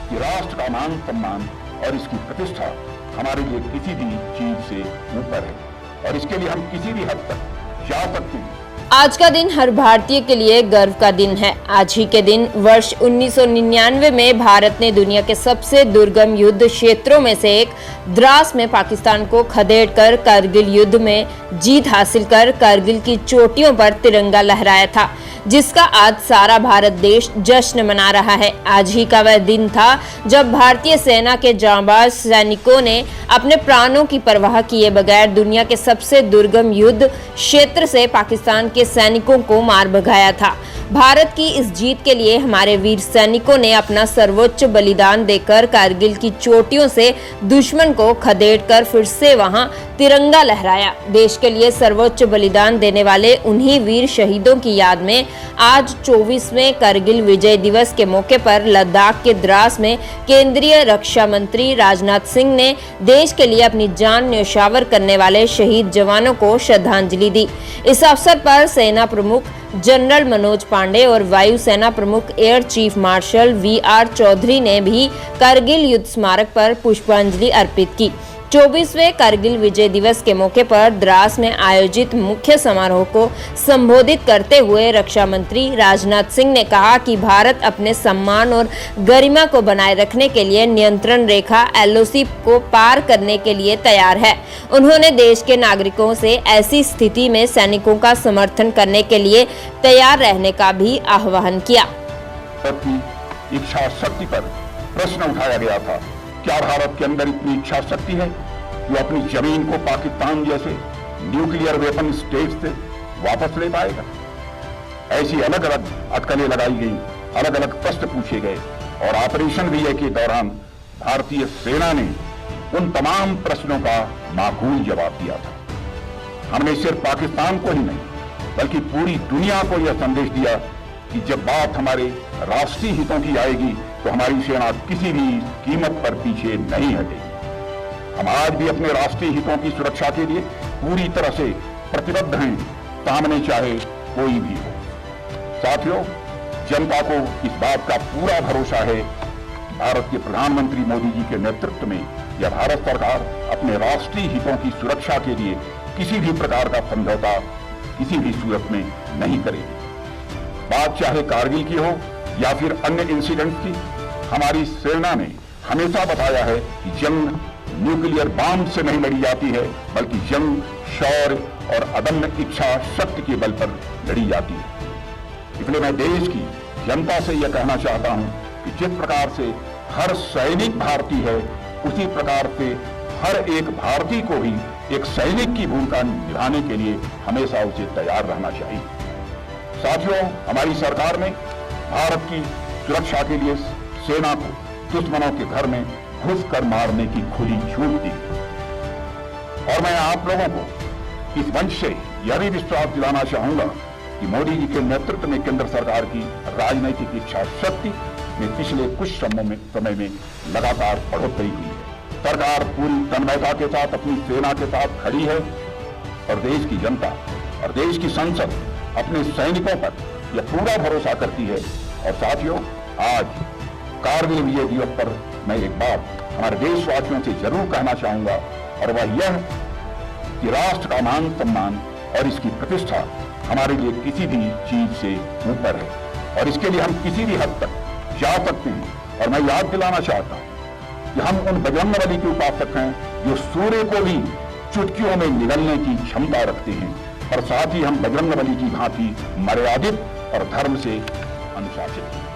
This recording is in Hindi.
कि राष्ट्र का मान सम्मान और इसकी प्रतिष्ठा हमारे लिए किसी भी चीज से ऊपर है और इसके लिए हम किसी भी हद तक जा सकते हैं। आज का दिन हर भारतीय के लिए गर्व का दिन है। आज ही के दिन वर्ष 1999 में भारत ने दुनिया के सबसे दुर्गम युद्ध क्षेत्रों में से एक द्रास में पाकिस्तान को खदेड़कर कारगिल युद्ध में जीत हासिल कर कारगिल की चोटियों पर तिरंगा लहराया था, जिसका आज सारा भारत देश जश्न मना रहा है। आज ही का वह दिन था जब भारतीय सेना के जांबाज सैनिकों ने अपने प्राणों की परवाह किए बगैर दुनिया के सबसे दुर्गम युद्ध क्षेत्र से पाकिस्तान के सैनिकों को मार भगाया था। भारत की इस जीत के लिए हमारे वीर सैनिकों ने अपना सर्वोच्च बलिदान देकर कारगिल की चोटियों से दुश्मन को खदेड़कर फिर से वहां तिरंगा लहराया। देश के लिए सर्वोच्च बलिदान देने वाले उन्हीं वीर शहीदों की याद में आज 24वें कारगिल विजय दिवस के मौके पर लद्दाख के द्रास में केंद्रीय रक्षा मंत्री राजनाथ सिंह ने देश के लिए अपनी जान न्यौछावर करने वाले शहीद जवानों को श्रद्धांजलि दी। इस अवसर पर सेना प्रमुख जनरल मनोज पांडे और वायुसेना प्रमुख air chief marshal V R. Chaudhari ने भी कारगिल युद्ध स्मारक पर पुष्पांजलि अर्पित की। 24वें कारगिल विजय दिवस के मौके पर द्रास में आयोजित मुख्य समारोह को संबोधित करते हुए रक्षा मंत्री राजनाथ सिंह ने कहा कि भारत अपने सम्मान और गरिमा को बनाए रखने के लिए नियंत्रण रेखा LOC को पार करने के लिए तैयार है। उन्होंने देश के नागरिकों से ऐसी स्थिति में सैनिकों का समर्थन करने के लिए तैयार रहने का भी आह्वान किया। इच्छा शक्ति पर प्रश्न उठाया गया था, क्या भारत के अंदर इतनी इच्छा शक्ति है कि अपनी जमीन को पाकिस्तान जैसे न्यूक्लियर वेपन स्टेट से वापस ले पाएगा? ऐसी अलग अलग अटकलें लगाई गई, अलग अलग प्रश्न पूछे गए और ऑपरेशन विजय के दौरान भारतीय सेना ने उन तमाम प्रश्नों का माकूल जवाब दिया था। हमने सिर्फ पाकिस्तान को ही नहीं बल्कि पूरी दुनिया को यह संदेश दिया कि जब बात हमारे राष्ट्रीय हितों की आएगी तो हमारी सेना किसी भी कीमत पर पीछे नहीं हटेगी। हम आज भी अपने राष्ट्रीय हितों की सुरक्षा के लिए पूरी तरह से प्रतिबद्ध हैं, सामने चाहे कोई भी हो। साथियों, जनता को इस बात का पूरा भरोसा है कि भारत के प्रधानमंत्री मोदी जी के नेतृत्व में यह भारत सरकार अपने राष्ट्रीय हितों की सुरक्षा के लिए किसी भी प्रकार का समझौता किसी भी सूरत में नहीं करेगी। बात चाहे कारगिल की हो या फिर अन्य इंसिडेंट की, हमारी सेना ने हमेशा बताया है कि जंग न्यूक्लियर बम से नहीं लड़ी जाती है बल्कि जंग शौर्य और अदम्य इच्छा शक्ति के बल पर लड़ी जाती है। इसलिए मैं देश की जनता से यह कहना चाहता हूं कि जिस प्रकार से हर सैनिक भारतीय है उसी प्रकार से हर एक भारतीय को भी एक सैनिक की भूमिका निभाने के लिए हमेशा उसे तैयार रहना चाहिए। साथियों, हमारी सरकार ने भारत की सुरक्षा के लिए सेना को दुश्मनों के घर में घुसकर मारने की खुली छूट दी और मैं आप लोगों को इस मंच से यह भी विश्वास दिलाना चाहूंगा कि मोदी जी के नेतृत्व में केंद्र सरकार की राजनीतिक इच्छा शक्ति में पिछले कुछ समय में लगातार बढ़ोतरी हुई है। सरकार पूरी तन्मयता के साथ अपनी सेना के साथ खड़ी है और देश की जनता और देश की संसद अपने सैनिकों पर यह पूरा भरोसा करती है। और साथियों, आज कारगिल विजय दिवस पर मैं एक बात हमारे देशवासियों से जरूर कहना चाहूंगा और वह यह कि राष्ट्र का मान सम्मान और इसकी प्रतिष्ठा हमारे लिए किसी भी चीज से ऊपर है और इसके लिए हम किसी भी हद तक जा सकते हैं। और मैं याद दिलाना चाहता हूं कि हम उन बजरंगबली के उपासक हैं जो सूर्य को भी चुटकियों में निगलने की क्षमता रखते हैं और साथ ही हम बजरंगबली की भांति मर्यादित और धर्म से अनुशासित हैं।